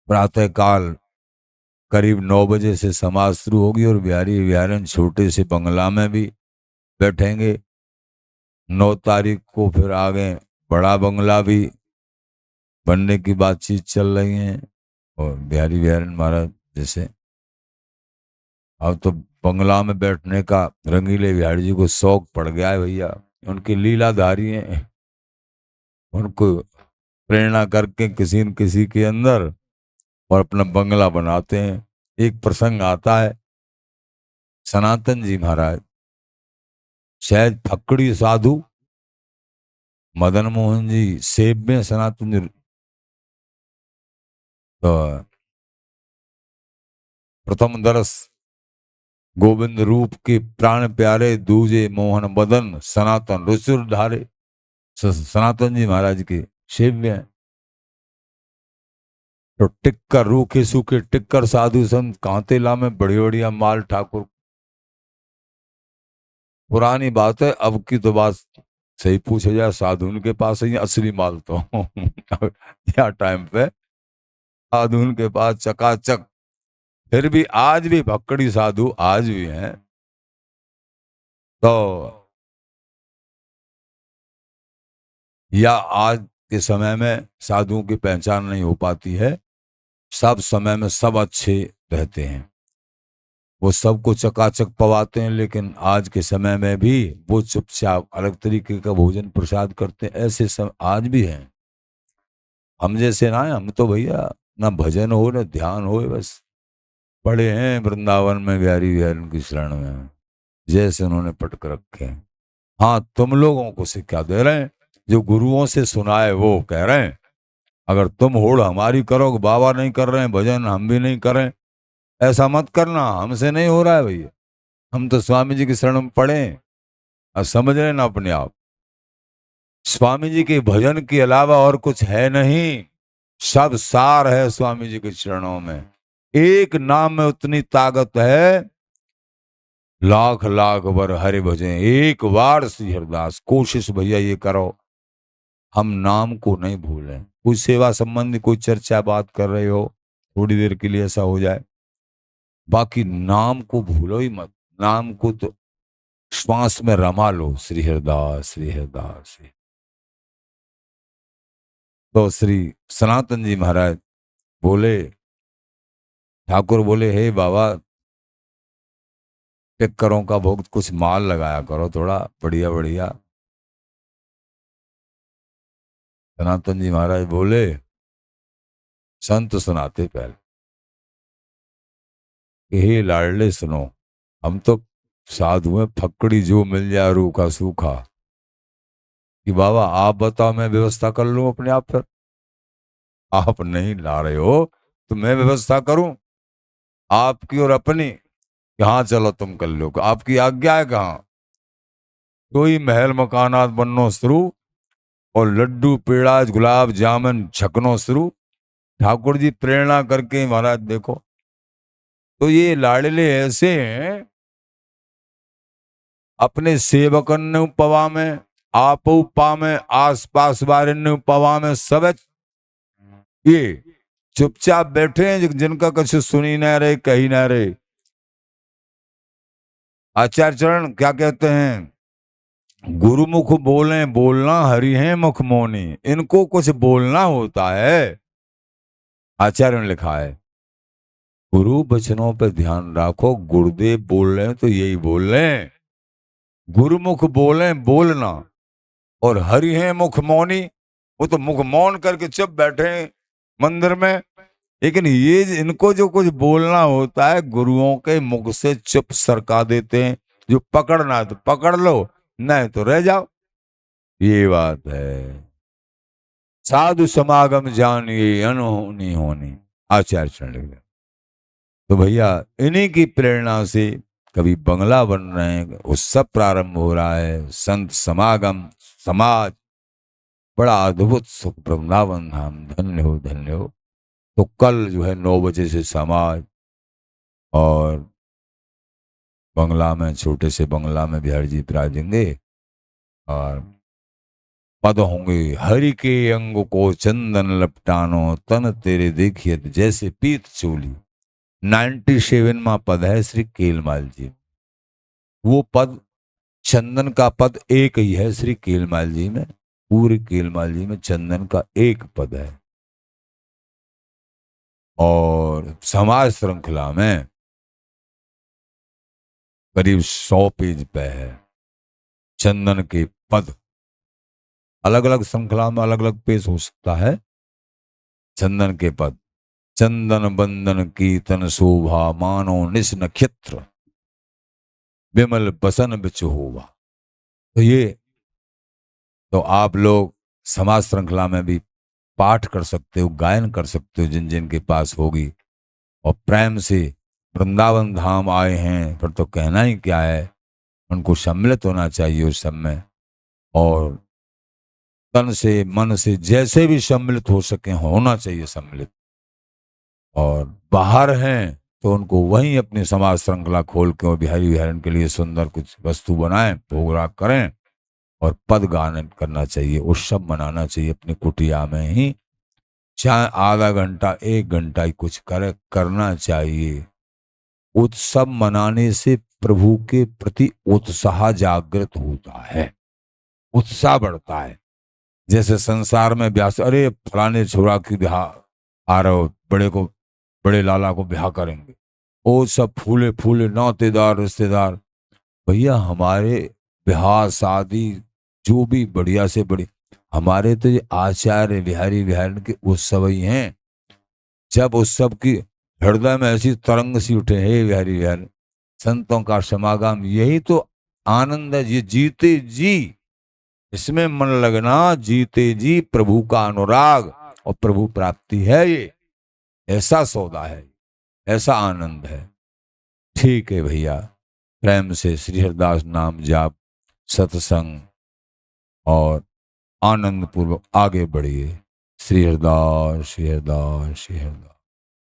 प्रातः काल करीब 9 बजे से समाज शुरू होगी और बिहारी बिहारन छोटे से बंगला में भी बैठेंगे। 9 तारीख को फिर आगे बड़ा बंगला भी बनने की बातचीत चल रही है। और बिहारी बिहारन महाराज जैसे अब तो बंगला में बैठने का रंगीले बिहारी जी को शौक पड़ गया है भैया। उनकी लीलाधारी हैं, उनको प्रेरणा करके किसी न किसी के अंदर और अपना बंगला बनाते हैं। एक प्रसंग आता है, सनातन जी महाराज शायद फक्कड़ी साधु मदन मोहन जी सेब में सनातन जी तो प्रथम दरस गोविंद रूप के प्राण प्यारे दूजे मोहन मदन सनातन रुचिर धारे सनातन जी महाराज के सेव्य हैं। तो टिक्कर रूखे सूखे टिक्कर साधु संत कांतेला में बड़ी बढ़िया माल ठाकुर। पुरानी बात है, अब की तो बात सही पूछे जाए साधुन के पास ही असली माल तो यह टाइम पे साधुन के पास चकाचक। फिर भी आज भी भक्कड़ी साधु आज भी हैं। तो या आज के समय में साधुओं की पहचान नहीं हो पाती है। सब समय में सब अच्छे रहते हैं, वो सबको चकाचक पवाते हैं, लेकिन आज के समय में भी वो चुपचाप अलग तरीके का भोजन प्रसाद करते हैं। ऐसे सब आज भी हैं। हम जैसे ना, हम तो भैया ना भजन हो ना ध्यान हो, बस पड़े हैं वृंदावन में बिहारी बिहारी की शरण में, जैसे उन्होंने पटक रखे हैं। हाँ, तुम लोगों को सिक्का दे रहे हैं, जो गुरुओं से सुनाए वो कह रहे हैं। अगर तुम होड़ हमारी करोगे, बाबा नहीं कर रहे हैं भजन, हम भी नहीं करें, ऐसा मत करना, हमसे नहीं हो रहा है भैया। हम तो स्वामी जी की शरण में पड़े हैं और समझ रहे ना अपने आप। स्वामी जी के भजन के अलावा और कुछ है नहीं, सब सार है स्वामी जी के चरणों में। एक नाम में उतनी ताकत है, लाख लाख बार हरि भजन एक बार श्री हरिदास। कोशिश भैया ये करो, हम नाम को नहीं भूलें। कोई सेवा संबंधी कोई चर्चा बात कर रहे हो, थोड़ी देर के लिए ऐसा हो जाए, बाकी नाम को भूलो ही मत। नाम को तो श्वास में रमा लो, श्री हरिदास श्री हरिदास श्री। तो श्री सनातन जी महाराज बोले, ठाकुर बोले, हे बाबा टिक्करों का भोग कुछ माल लगाया करो, थोड़ा बढ़िया बढ़िया। सनातन जी महाराज बोले, संत सुनाते पहले कि हे लाडले सुनो, हम तो साधु हैं, फकड़ी जो मिल जाए रूखा सूखा। कि बाबा आप बताओ, मैं व्यवस्था कर लूं अपने आप पर। आप नहीं ला रहे हो तो मैं व्यवस्था करूं आपकी और अपनी? कहाँ चलो तुम कर लो, आपकी आज्ञा है कहाँ? कोई महल मकानात बननो शुरू और लड्डू पेड़ा गुलाब जामुन छकनो शुरू। ठाकुर जी प्रेरणा करके महाराज देखो, तो ये लाडले ऐसे हैं, अपने सेवकन ने पवा में, आप पा में, आस पास वाले ने पवा में, सब ये चुपचाप बैठे हैं, जिनका कुछ सुनी न रहे कही न रहे। आचार्य चरण क्या कहते हैं? गुरुमुख बोले बोलना, हरि है मुख मौनी। इनको कुछ बोलना होता है। आचार्य ने लिखा है, गुरु वचनों पर ध्यान रखो, गुरुदेव बोल रहे हैं तो यही बोल रहे हैं। गुरुमुख बोले बोलना और हरि है मुख मौनी, वो तो मुख मौन करके चुप बैठे हैं मंदिर में। लेकिन ये इनको जो कुछ बोलना होता है, गुरुओं के मुख से चुप सरका देते हैं। जो पकड़ना है तो पकड़ लो, नहीं तो रह जाओ। ये बात है। साधु समागम जानिए अनहोनी होनी, आचार्य चरण लिख रहे। तो भैया इन्हीं की प्रेरणा से कभी बंगला बन रहे हैं, उत्सव प्रारंभ हो रहा है, संत समागम, समाज, बड़ा अद्भुत सुख, वृंदावन धाम धन्य हो धन्य हो। तो कल जो है 9 बजे से समाज, और बंगला में, छोटे से बंगला में बिहारी जी विराजेंगे, और पद होंगे, हरि के अंग को चंदन लपटानो, तन तेरे देखिए जैसे पीत चोली। 97वां पद है श्री केलमाल जी। वो पद, चंदन का पद एक ही है श्री केलमाल जी में, पूरे केलमाल जी में चंदन का एक पद है। और समाज श्रृंखला में करीब 100 पेज पे है चंदन के पद। अलग अलग श्रृंखला में अलग अलग पेज हो सकता है। चंदन के पद, चंदन बंदन की तन शोभा, मानो निस नक्षत्र, विमल बसन बिच होवा। तो ये, तो आप लोग समाज श्रृंखला में भी पाठ कर सकते हो, गायन कर सकते हो, जिन जिन के पास होगी। और प्रेम से वृंदावन धाम आए हैं, फिर तो कहना ही क्या है, उनको सम्मिलित होना चाहिए उस सब में। और तन से मन से जैसे भी सम्मिलित हो सके होना चाहिए सम्मिलित। और बाहर हैं तो उनको वहीं अपनी समाज श्रृंखला खोल के और बिहारी विहारन के लिए सुंदर कुछ वस्तु बनाएं, भोग राग करें, और पद गान करना चाहिए, उत्सव मनाना चाहिए अपनी कुटिया में ही। चाहे आधा घंटा 1 घंटा ही कुछ करना चाहिए। उत्सव मनाने से प्रभु के प्रति उत्साह जागृत होता है, उत्साह बढ़ता है। जैसे संसार में ब्याह, अरे फलाने छोरा की ब्याह आ रहे हो, बड़े लाला को ब्याह करेंगे, वो सब फूले फूले नातेदार रिश्तेदार। भैया हमारे ब्याह शादी जो भी बढ़िया से बड़ी, हमारे तो ये आचार्य बिहारी बिहारी के उत्सव ही हैं। जब उत्सव की हृदय में ऐसी तरंग सी उठे, हे बिहारी बिहारी, संतों का समागम, यही तो आनंद है। ये जीते जी, इसमें मन लगना, जीते जी प्रभु का अनुराग और प्रभु प्राप्ति है। ये ऐसा सौदा है, ऐसा आनंद है। ठीक है भैया, प्रेम से श्री हरिदास नाम जाप, सत्संग और आनंद पूर्वक आगे बढ़िए। श्री हरिदास, श्री हरिदास, श्री हरिदास।